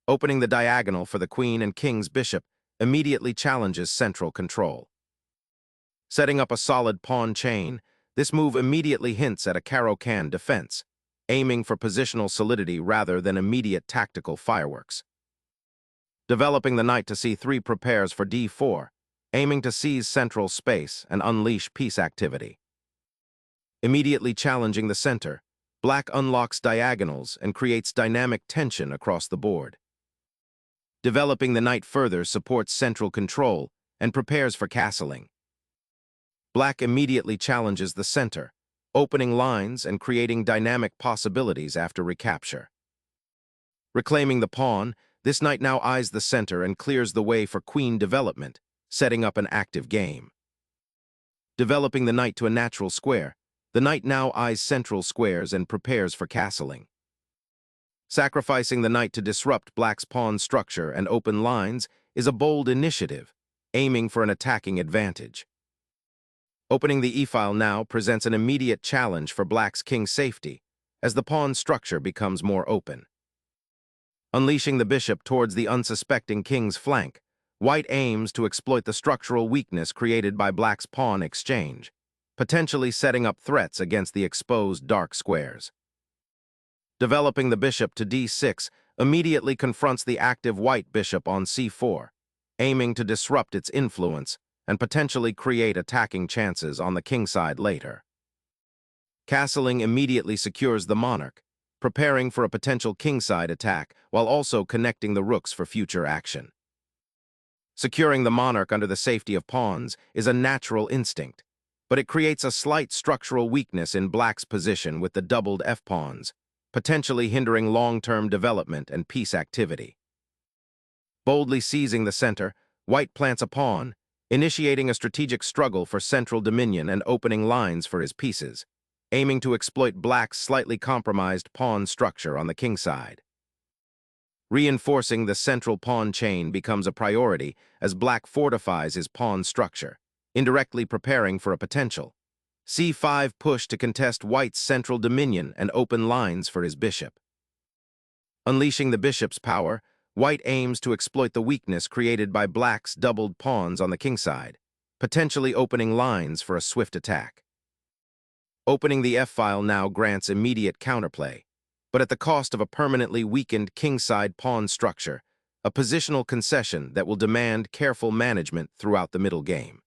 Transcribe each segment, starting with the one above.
Opening the diagonal for the queen and king's bishop immediately challenges central control. Setting up a solid pawn chain, this move immediately hints at a Caro-Kann defense, aiming for positional solidity rather than immediate tactical fireworks. Developing the knight to c3 prepares for d4, aiming to seize central space and unleash piece activity. Immediately challenging the center, black unlocks diagonals and creates dynamic tension across the board. Developing the knight further supports central control and prepares for castling. Black immediately challenges the center, opening lines and creating dynamic possibilities after recapture. Reclaiming the pawn, this knight now eyes the center and clears the way for queen development, setting up an active game. Developing the knight to a natural square, the knight now eyes central squares and prepares for castling. Sacrificing the knight to disrupt black's pawn structure and open lines is a bold initiative, aiming for an attacking advantage. Opening the e-file now presents an immediate challenge for black's king safety, as the pawn structure becomes more open. Unleashing the bishop towards the unsuspecting king's flank, white aims to exploit the structural weakness created by black's pawn exchange, potentially setting up threats against the exposed dark squares. Developing the bishop to d6 immediately confronts the active white bishop on c4, aiming to disrupt its influence and potentially create attacking chances on the kingside later. Castling immediately secures the monarch, preparing for a potential kingside attack while also connecting the rooks for future action. Securing the monarch under the safety of pawns is a natural instinct, but it creates a slight structural weakness in black's position with the doubled f-pawns, potentially hindering long-term development and piece activity. Boldly seizing the center, white plants a pawn, initiating a strategic struggle for central dominion and opening lines for his pieces, aiming to exploit black's slightly compromised pawn structure on the kingside. Reinforcing the central pawn chain becomes a priority as black fortifies his pawn structure, indirectly preparing for a potential c5 push to contest white's central dominion and open lines for his bishop. Unleashing the bishop's power, white aims to exploit the weakness created by black's doubled pawns on the kingside, potentially opening lines for a swift attack. Opening the f-file now grants immediate counterplay, but at the cost of a permanently weakened kingside pawn structure, a positional concession that will demand careful management throughout the middle game.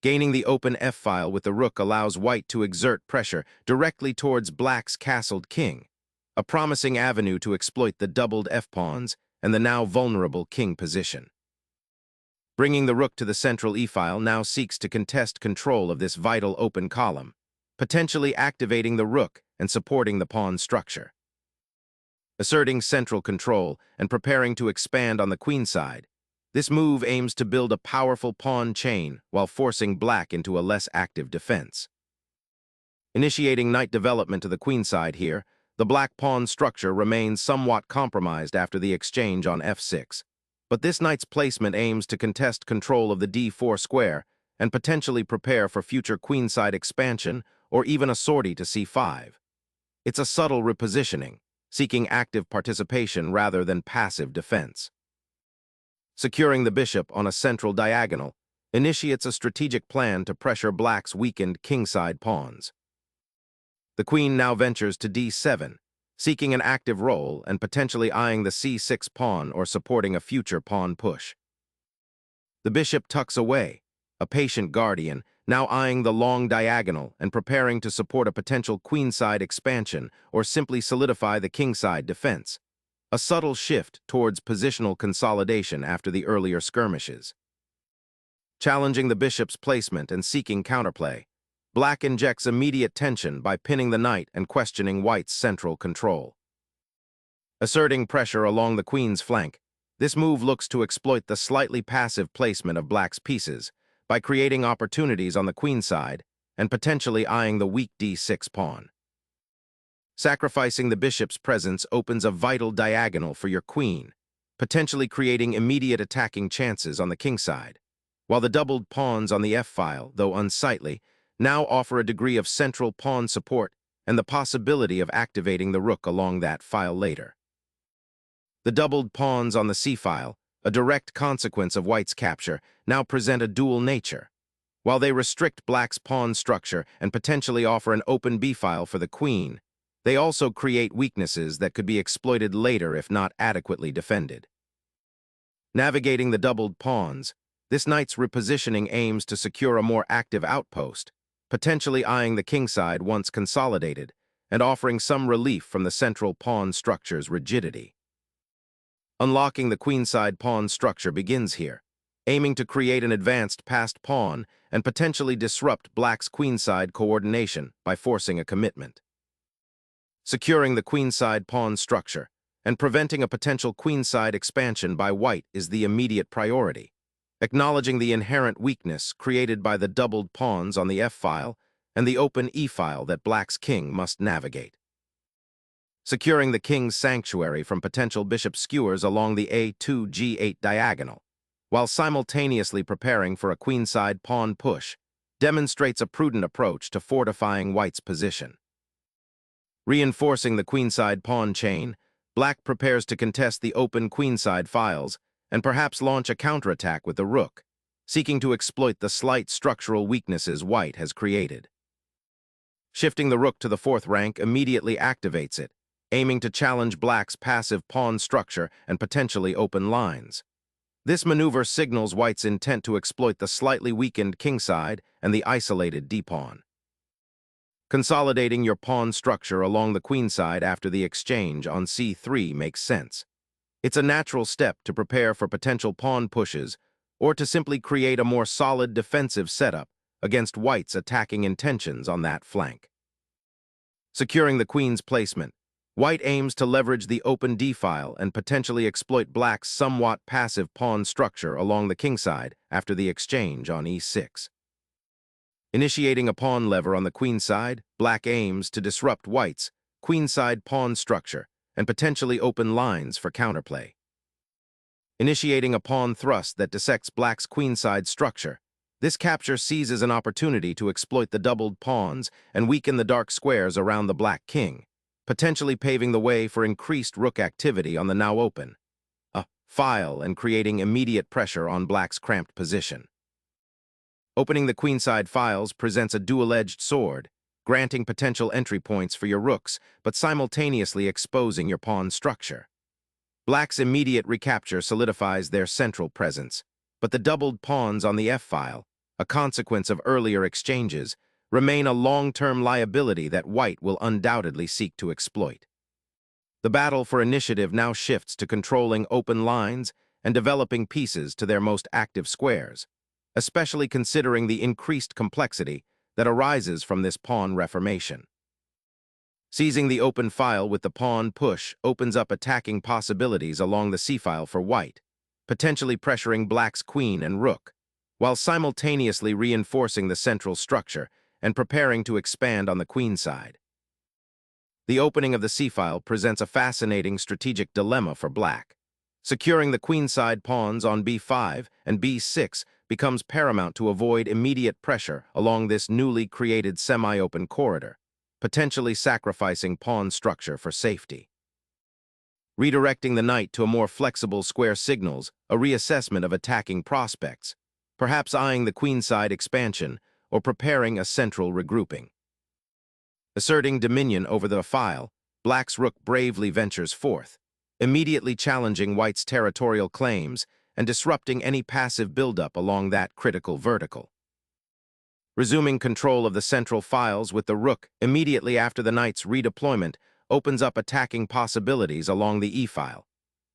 Gaining the open f-file with the rook allows white to exert pressure directly towards black's castled king, a promising avenue to exploit the doubled f-pawns and the now vulnerable king position. Bringing the rook to the central e-file now seeks to contest control of this vital open column, potentially activating the rook and supporting the pawn structure. Asserting central control and preparing to expand on the queenside, this move aims to build a powerful pawn chain while forcing black into a less active defense. Initiating knight development to the queenside here, the black pawn structure remains somewhat compromised after the exchange on f6, but this knight's placement aims to contest control of the d4 square and potentially prepare for future queenside expansion or even a sortie to c5. It's a subtle repositioning, seeking active participation rather than passive defense. Securing the bishop on a central diagonal initiates a strategic plan to pressure black's weakened kingside pawns. The queen now ventures to d7, seeking an active role and potentially eyeing the c6 pawn or supporting a future pawn push. The bishop tucks away, a patient guardian, now eyeing the long diagonal and preparing to support a potential queenside expansion or simply solidify the kingside defense, a subtle shift towards positional consolidation after the earlier skirmishes. Challenging the bishop's placement and seeking counterplay, black injects immediate tension by pinning the knight and questioning white's central control. Asserting pressure along the queen's flank, this move looks to exploit the slightly passive placement of black's pieces by creating opportunities on the queenside and potentially eyeing the weak d6 pawn. Sacrificing the bishop's presence opens a vital diagonal for your queen, potentially creating immediate attacking chances on the kingside, while the doubled pawns on the f-file, though unsightly, now offer a degree of central pawn support and the possibility of activating the rook along that file later. The doubled pawns on the c-file, a direct consequence of white's capture, now present a dual nature. While they restrict black's pawn structure and potentially offer an open b-file for the queen, they also create weaknesses that could be exploited later if not adequately defended. Navigating the doubled pawns, this knight's repositioning aims to secure a more active outpost, potentially eyeing the kingside once consolidated, and offering some relief from the central pawn structure's rigidity. Unlocking the queenside pawn structure begins here, aiming to create an advanced passed pawn and potentially disrupt black's queenside coordination by forcing a commitment. Securing the queenside pawn structure and preventing a potential queenside expansion by white is the immediate priority, acknowledging the inherent weakness created by the doubled pawns on the f-file and the open e-file that black's king must navigate. Securing the king's sanctuary from potential bishop skewers along the a2-g8 diagonal, while simultaneously preparing for a queenside pawn push, demonstrates a prudent approach to fortifying white's position. Reinforcing the queenside pawn chain, black prepares to contest the open queenside files and perhaps launch a counterattack with the rook, seeking to exploit the slight structural weaknesses white has created. Shifting the rook to the fourth rank immediately activates it, aiming to challenge black's passive pawn structure and potentially open lines. This maneuver signals white's intent to exploit the slightly weakened kingside and the isolated d-pawn. Consolidating your pawn structure along the queenside after the exchange on c3 makes sense. It's a natural step to prepare for potential pawn pushes or to simply create a more solid defensive setup against white's attacking intentions on that flank. Securing the queen's placement, white aims to leverage the open d-file and potentially exploit black's somewhat passive pawn structure along the kingside after the exchange on e6. Initiating a pawn lever on the queenside, black aims to disrupt white's queenside pawn structure and potentially open lines for counterplay. Initiating a pawn thrust that dissects black's queenside structure, this capture seizes an opportunity to exploit the doubled pawns and weaken the dark squares around the black king, potentially paving the way for increased rook activity on the now open file and creating immediate pressure on black's cramped position. Opening the queenside files presents a dual-edged sword, granting potential entry points for your rooks, but simultaneously exposing your pawn structure. Black's immediate recapture solidifies their central presence, but the doubled pawns on the f-file, a consequence of earlier exchanges, remain a long-term liability that white will undoubtedly seek to exploit. The battle for initiative now shifts to controlling open lines and developing pieces to their most active squares, especially considering the increased complexity that arises from this pawn reformation. Seizing the open file with the pawn push opens up attacking possibilities along the c-file for white, potentially pressuring black's queen and rook, while simultaneously reinforcing the central structure and preparing to expand on the queenside. The opening of the c-file presents a fascinating strategic dilemma for black. Securing the queenside pawns on b5 and b6 becomes paramount to avoid immediate pressure along this newly created semi-open corridor, potentially sacrificing pawn structure for safety. Redirecting the knight to a more flexible square signals a reassessment of attacking prospects, perhaps eyeing the queenside expansion or preparing a central regrouping. Asserting dominion over the file, black's rook bravely ventures forth, immediately challenging white's territorial claims and disrupting any passive buildup along that critical vertical. Resuming control of the central files with the rook immediately after the knight's redeployment opens up attacking possibilities along the e-file,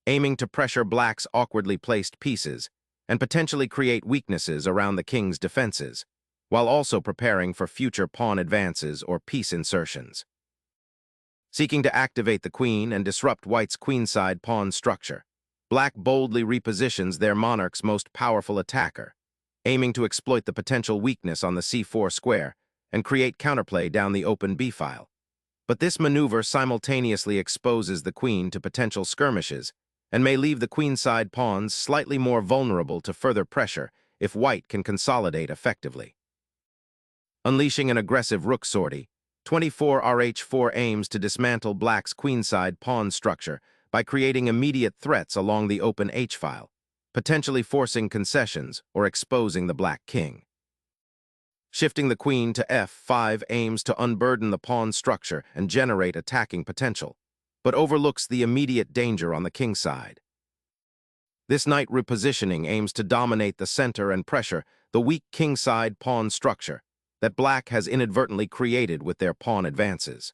aiming to pressure black's awkwardly placed pieces and potentially create weaknesses around the king's defenses, while also preparing for future pawn advances or piece insertions. Seeking to activate the queen and disrupt white's queenside pawn structure, black boldly repositions their monarch's most powerful attacker, aiming to exploit the potential weakness on the c4 square and create counterplay down the open b-file. But this maneuver simultaneously exposes the queen to potential skirmishes and may leave the queenside pawns slightly more vulnerable to further pressure if white can consolidate effectively. Unleashing an aggressive rook sortie, 24rh4 aims to dismantle black's queenside pawn structure by creating immediate threats along the open h-file, potentially forcing concessions or exposing the black king. Shifting the queen to f5 aims to unburden the pawn structure and generate attacking potential, but overlooks the immediate danger on the king side. This knight repositioning aims to dominate the center and pressure the weak king-side pawn structure that black has inadvertently created with their pawn advances.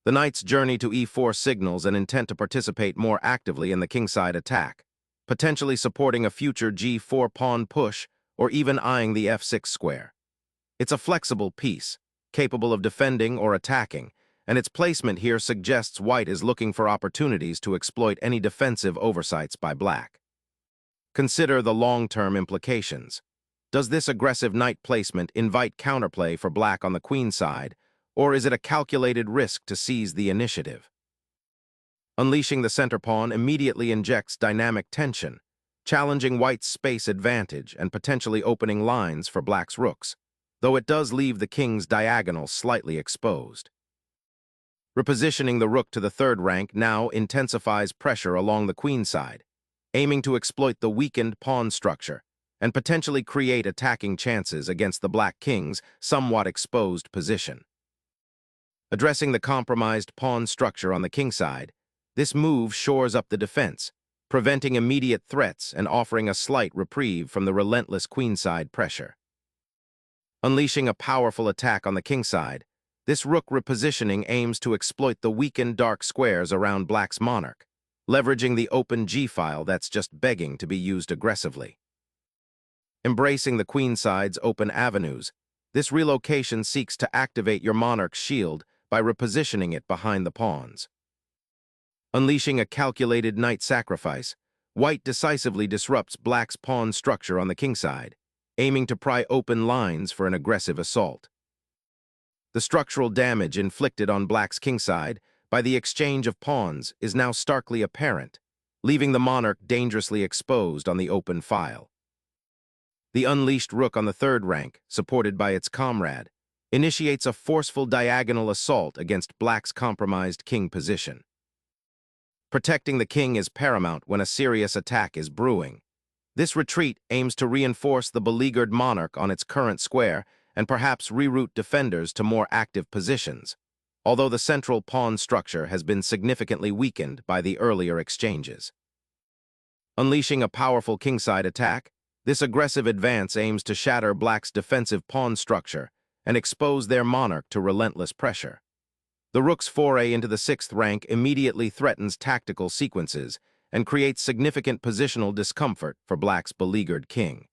The knight's journey to e4 signals an intent to participate more actively in the king-side attack, potentially supporting a future g4 pawn push or even eyeing the f6 square. It's a flexible piece, capable of defending or attacking, and its placement here suggests white is looking for opportunities to exploit any defensive oversights by black. Consider the long-term implications. Does this aggressive knight placement invite counterplay for black on the queen side, or is it a calculated risk to seize the initiative? Unleashing the center pawn immediately injects dynamic tension, challenging white's space advantage and potentially opening lines for black's rooks, though it does leave the king's diagonal slightly exposed. Repositioning the rook to the third rank now intensifies pressure along the queen side, aiming to exploit the weakened pawn structure and potentially create attacking chances against the black king's somewhat exposed position. Addressing the compromised pawn structure on the king side, this move shores up the defense, preventing immediate threats and offering a slight reprieve from the relentless queenside pressure. Unleashing a powerful attack on the king side, this rook repositioning aims to exploit the weakened dark squares around black's monarch, leveraging the open g-file that's just begging to be used aggressively. Embracing the queenside's open avenues, this relocation seeks to activate your monarch's shield by repositioning it behind the pawns. Unleashing a calculated knight sacrifice, white decisively disrupts black's pawn structure on the king side, aiming to pry open lines for an aggressive assault. The structural damage inflicted on black's kingside by the exchange of pawns is now starkly apparent, leaving the monarch dangerously exposed on the open file. The unleashed rook on the third rank, supported by its comrade, initiates a forceful diagonal assault against black's compromised king position. Protecting the king is paramount when a serious attack is brewing. This retreat aims to reinforce the beleaguered monarch on its current square and perhaps reroute defenders to more active positions, although the central pawn structure has been significantly weakened by the earlier exchanges. Unleashing a powerful kingside attack, this aggressive advance aims to shatter black's defensive pawn structure and expose their monarch to relentless pressure. The rook's foray into the sixth rank immediately threatens tactical sequences and creates significant positional discomfort for black's beleaguered king.